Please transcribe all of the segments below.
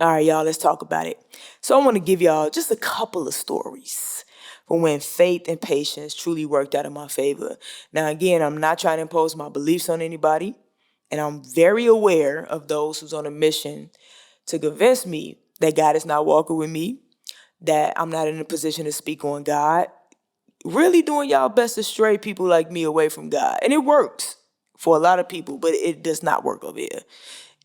All right, y'all, let's talk about it. So I want to give y'all just a couple of stories for when faith and patience truly worked out in my favor. Now, again, I'm not trying to impose my beliefs on anybody, and I'm very aware of those who's on a mission to convince me that God is not walking with me, that I'm not in a position to speak on God, really doing y'all best to stray people like me away from God. And it works for a lot of people, but it does not work over here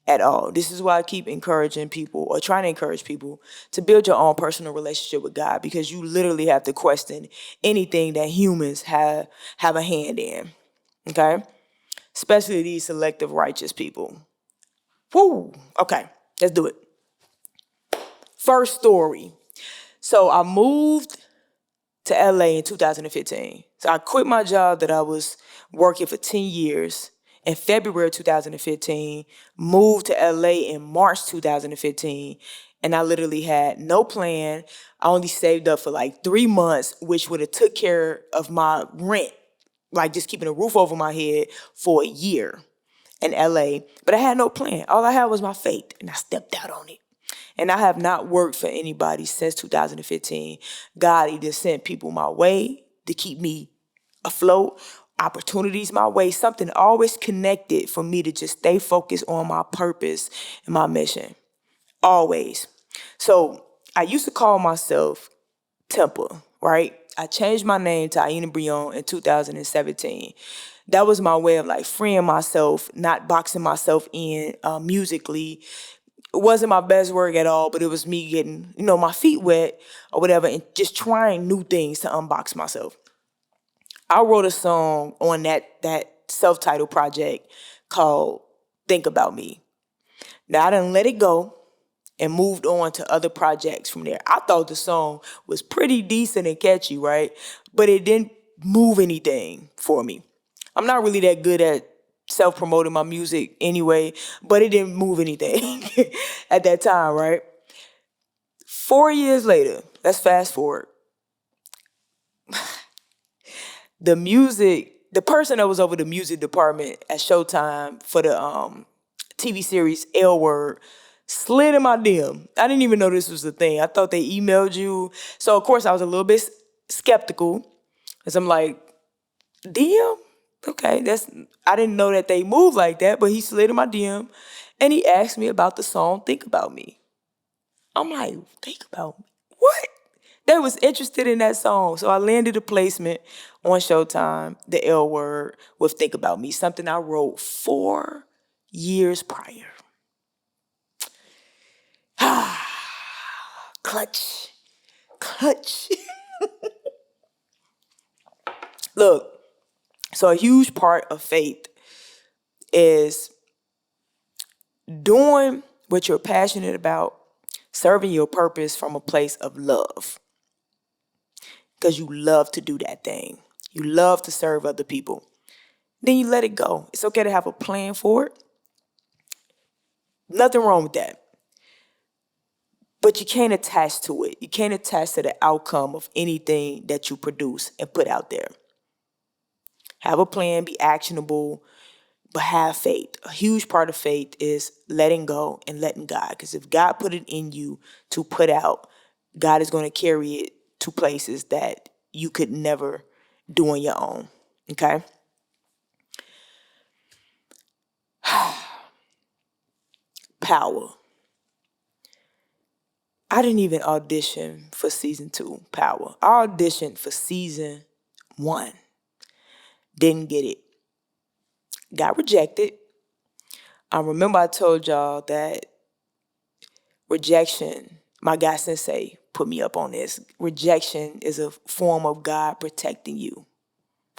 at all. This is why I keep encouraging people, or trying to encourage people, to build your own personal relationship with God, because you literally have to question anything that humans have a hand in. Okay? Especially these selective righteous people. Woo! Okay, let's do it. First story. So I moved to LA in 2015. So I quit my job that I was working for 10 years in February 2015, moved to LA in March 2015, and I literally had no plan. I only saved up for like 3 months, which would have took care of my rent, like just keeping a roof over my head for a year in LA. But I had no plan. All I had was my faith, and I stepped out on it. And I have not worked for anybody since 2015. God either sent people my way to keep me afloat, opportunities my way, something always connected for me to just stay focused on my purpose and my mission. Always. So I used to call myself Temple, right? I changed my name to Aina Brei'Yon in 2017. That was my way of like freeing myself, not boxing myself in musically. It wasn't my best work at all, but it was me getting, my feet wet or whatever, and just trying new things to unbox myself. I wrote a song on that self-titled project called Think About Me. Now I done let it go and moved on to other projects from there. I thought the song was pretty decent and catchy, right? But it didn't move anything for me. I'm not really that good at self-promoting my music anyway, but it didn't move anything at that time, right? 4 years later, let's fast forward. The person that was over the music department at Showtime for the TV series L Word slid in my DM. I didn't even know this was a thing. I thought they emailed you. So of course I was a little bit skeptical, because I'm like, DM? Okay, I didn't know that they moved like that, but he slid in my DM and he asked me about the song Think About Me. I'm like, think about me? What? They was interested in that song. So I landed a placement on Showtime, the L Word, with Think About Me, something I wrote 4 years prior. Clutch. Clutch. Look, so a huge part of faith is doing what you're passionate about, serving your purpose from a place of love. Because you love to do that thing. You love to serve other people. Then you let it go. It's okay to have a plan for it. Nothing wrong with that. But you can't attach to it. You can't attach to the outcome of anything that you produce and put out there. Have a plan, be actionable, but have faith. A huge part of faith is letting go and letting God. Because if God put it in you to put out, God is going to carry it to places that you could never do on your own. Okay? Power. I didn't even audition for season 2, Power. I auditioned for season 1. Didn't get it. Got rejected. I remember I told y'all that rejection, my guy sensei put me up on this. Rejection is a form of God protecting you.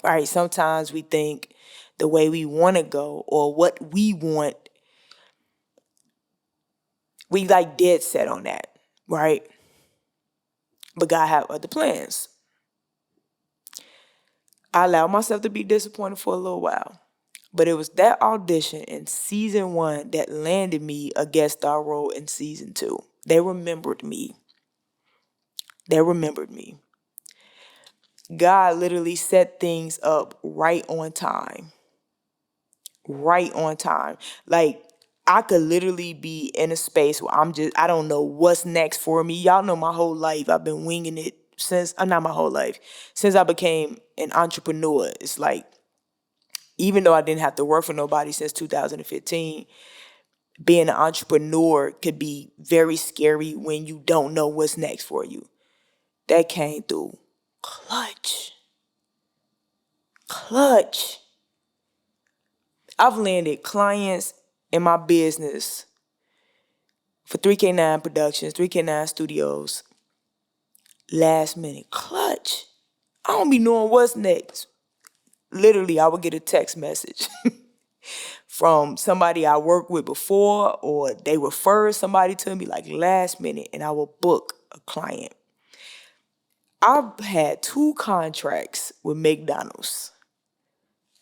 All right, sometimes we think the way we want to go or what we want, we like dead set on that, right? But God have other plans. I allowed myself to be disappointed for a little while. But it was that audition in season 1 that landed me a guest star role in season 2. They remembered me. They remembered me. God literally set things up right on time. Right on time. Like, I could literally be in a space where I don't know what's next for me. Y'all know my whole life I've been winging it since, not my whole life, since I became an entrepreneur. It's like, even though I didn't have to work for nobody since 2015, being an entrepreneur could be very scary when you don't know what's next for you. That came through clutch. I've landed clients in my business for 3K9 Productions, 3K9 Studios, last minute. Clutch. I don't be knowing what's next. Literally, I would get a text message from somebody I worked with before, or they refer somebody to me like last minute, and I will book a client. I've had 2 contracts with McDonald's.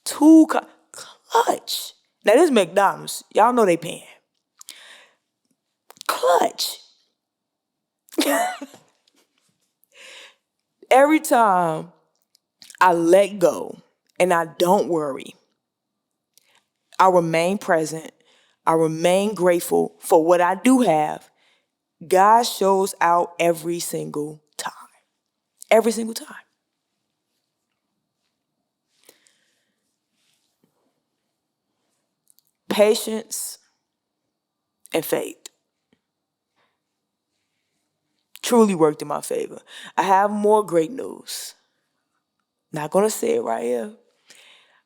Clutch. Now this McDonald's, y'all know they paying. Clutch. Every time I let go and I don't worry, I remain present, I remain grateful for what I do have, God shows out every single time. Every single time. Patience and faith truly worked in my favor. I have more great news. Not gonna say it right here.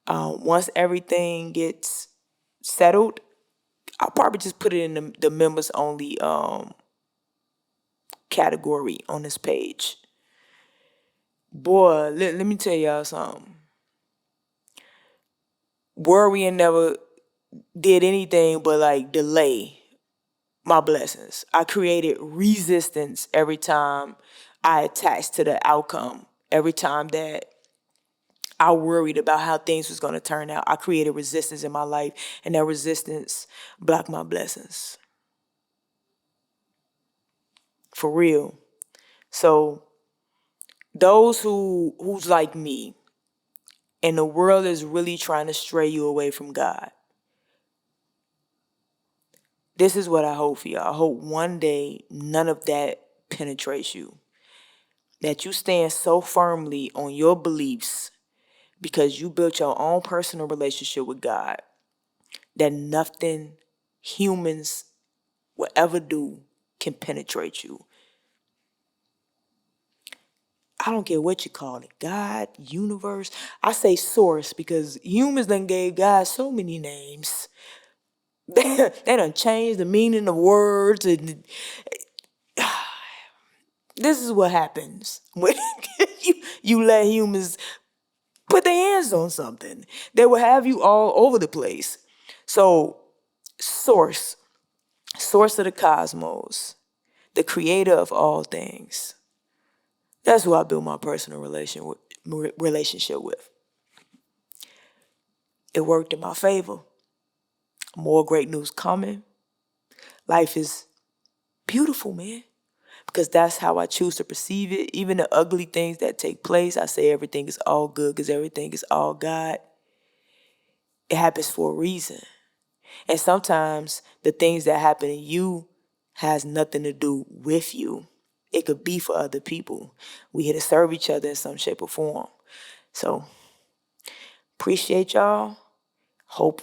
Once everything gets settled, I'll probably just put it in the members only category on this page. Boy, let me tell y'all something. Worrying never did anything but like delay my blessings. I created resistance every time I attached to the outcome. Every time that I worried about how things was going to turn out, I created resistance in my life, and that resistance blocked my blessings. For real. So those who's like me, and the world is really trying to stray you away from God, this is what I hope for y'all. I hope one day none of that penetrates you. That you stand so firmly on your beliefs because you built your own personal relationship with God that nothing humans will ever do can penetrate you. I don't care what you call it, God, universe. I say source because humans done gave God so many names. They done changed the meaning of words, and this is what happens when you let humans put their hands on something. They will have you all over the place. So, source of the cosmos, the creator of all things. That's who I build my personal relationship with. It worked in my favor. More great news coming. Life is beautiful, man. Because that's how I choose to perceive it. Even the ugly things that take place, I say everything is all good because everything is all God. It happens for a reason. And sometimes the things that happen to you has nothing to do with you. It could be for other people. We here to serve each other in some shape or form. So, appreciate y'all. Hope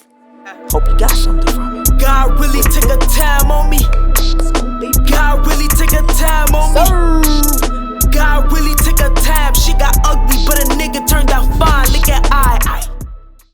you got something from it. God really took a time on me. God really took a time on me.